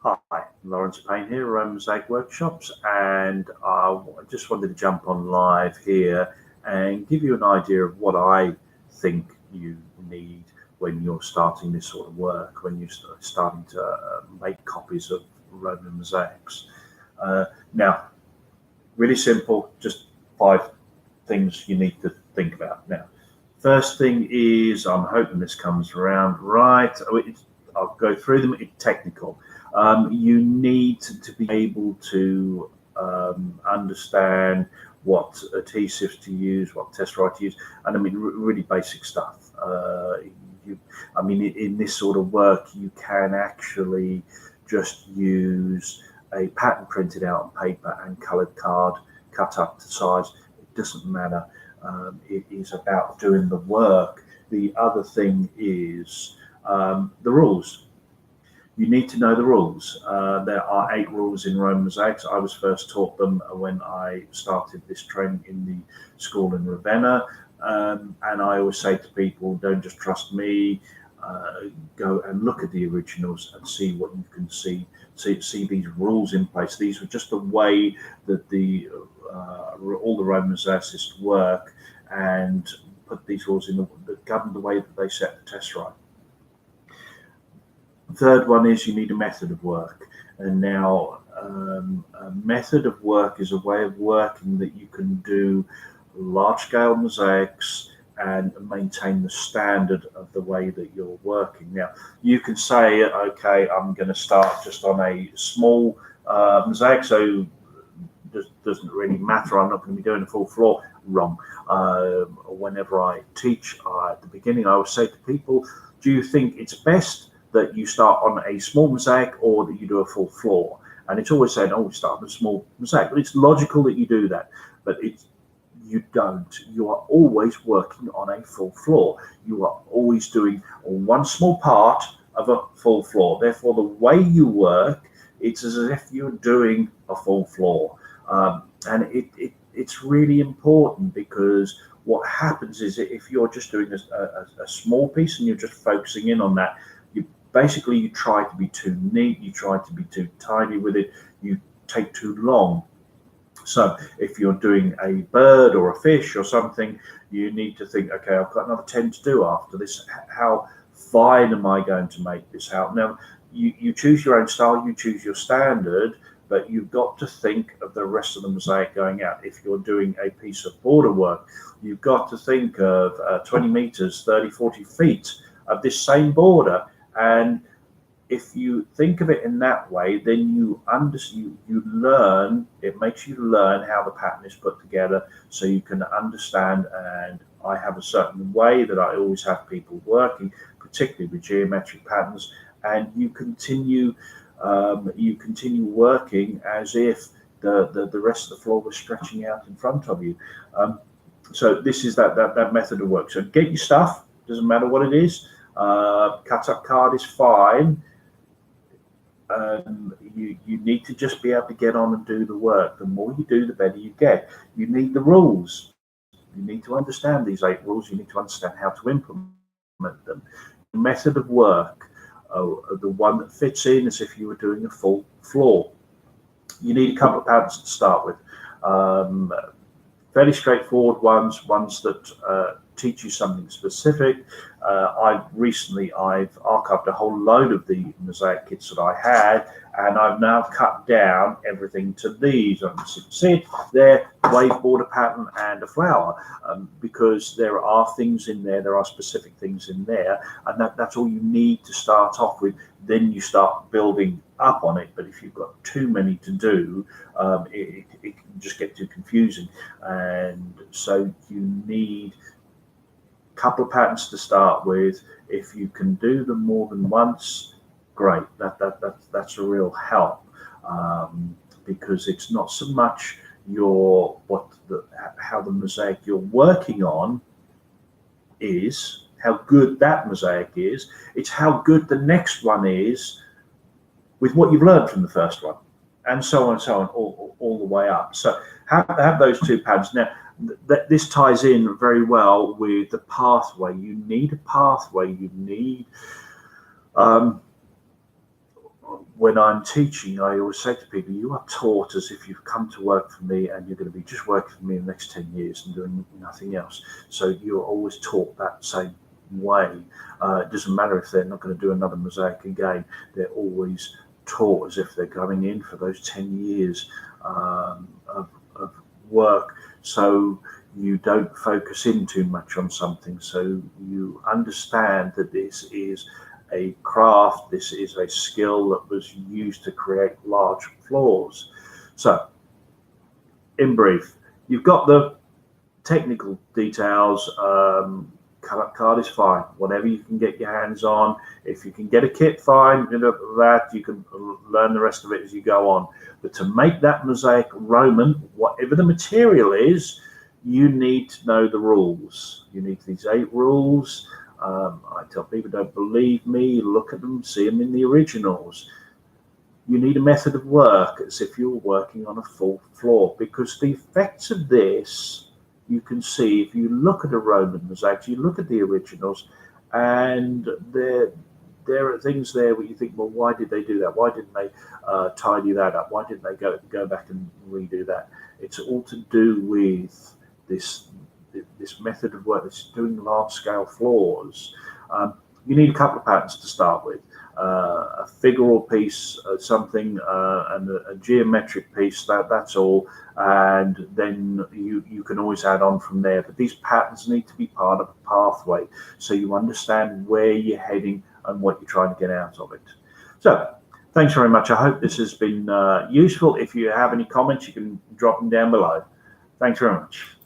Hi, Lawrence Payne here, Mosaic Workshops, and I just wanted to jump on live here and give you an idea of what I think you need when you're starting this sort of work, when you're starting to make copies of Roman mosaics. Now, really simple, just 5 things you need to think about. Now, first thing is, I'm hoping this comes around right. I'll go through them. It's technical. You need to be able to understand what adhesives to use, what test right to use, and I mean really basic stuff. In this sort of work, you can actually just use a pattern printed out on paper and coloured card, cut up to size. It doesn't matter. It is about doing the work. The other thing is the rules. You need to know the rules. There are 8 rules in Roman mosaics. I was first taught them when I started this training in the school in Ravenna. And I always say to people, don't just trust me. Go and look at the originals and see what you can see. See these rules in place. These were just the way that all the Roman mosaicists work, and put these rules in that govern the way that they set the test right. Third one is you need a method of work. And now a method of work is a way of working that you can do large-scale mosaics and maintain the standard of the way that you're working. Now, you can say, okay, I'm going to start just on a small mosaic, so it doesn't really matter. I'm not going to be doing a full floor. Wrong. Whenever I teach at the beginning, I always say to people, do you think it's best that you start on a small mosaic or that you do a full floor? And it's always saying, oh, we start with a small mosaic. But it's logical that you do that. But you don't. You are always working on a full floor. You are always doing one small part of a full floor. Therefore, the way you work, it's as if you're doing a full floor. And it's really important, because what happens is if you're just doing a small piece and you're just focusing in on that, you try to be too neat, you try to be too tidy with it, you take too long. So if you're doing a bird or a fish or something, you need to think, okay, I've got another 10 to do after this. How fine am I going to make this out? Now, you choose your own style, you choose your standard, but you've got to think of the rest of the mosaic going out. If you're doing a piece of border work, you've got to think of 20 meters, 30, 40 feet of this same border. And if you think of it in that way, then you learn. It makes you learn how the pattern is put together, so you can understand. And I have a certain way that I always have people working, particularly with geometric patterns, and you continue working as if the rest of the floor was stretching out in front of you. So this is that method of work. So get your stuff. Doesn't matter what it is. Cut up card is fine. You need to just be able to get on and do the work. The more you do, the better you get. You need the rules. You need to understand these 8 rules. You need to understand how to implement them. The method of work, the one that fits in as if you were doing a full floor. You need a couple of patterns to start with. Fairly straightforward ones that teach you something specific. I've archived a whole load of the mosaic kits that I had, and I've now cut down everything to these. You can see it there, wave border pattern and a flower, because there are things in there, there are specific things in there, and that's all you need to start off with. Then you start building up on it. But if you've got too many to do, it can just get too confusing. And so you need a couple of patterns to start with. If you can do them more than once, great. That's a real help, because it's not so much how the mosaic you're working on is, how good that mosaic is. It's how good the next one is with what you've learned from the first one, and so on and so on, all the way up. So have those 2 patterns. Now, this ties in very well with the pathway. You need a pathway. You need when I'm teaching, I always say to people, you are taught as if you've come to work for me and you're going to be just working for me in the next 10 years and doing nothing else. So you're always taught that same way. It doesn't matter if they're not going to do another mosaic again. They're always taught as if they're going in for those 10 years of work. So you don't focus in too much on something. So you understand that this is a craft, this is a skill that was used to create large floors. So, in brief, you've got the technical details. Cut-up card is fine. Whatever you can get your hands on. If you can get a kit, fine. That you can learn the rest of it as you go on. But to make that mosaic Roman, whatever the material is, you need to know the rules. You need these 8 rules. I tell people, don't believe me, look at them, see them in the originals. You need a method of work as if you're working on a full floor, because the effects of this you can see if you look at a Roman mosaic, you look at the originals, and there are things there where you think, well, why did they do that? Why didn't they tidy that up? Why didn't they go back and redo that? It's all to do with this method of work. That's doing large-scale floors. You need a couple of patterns to start with. A figural piece, something, and a geometric piece. That's all, and then you can always add on from there. But these patterns need to be part of a pathway, so you understand where you're heading and what you're trying to get out of it. So, thanks very much. I hope this has been useful. If you have any comments, you can drop them down below. Thanks very much.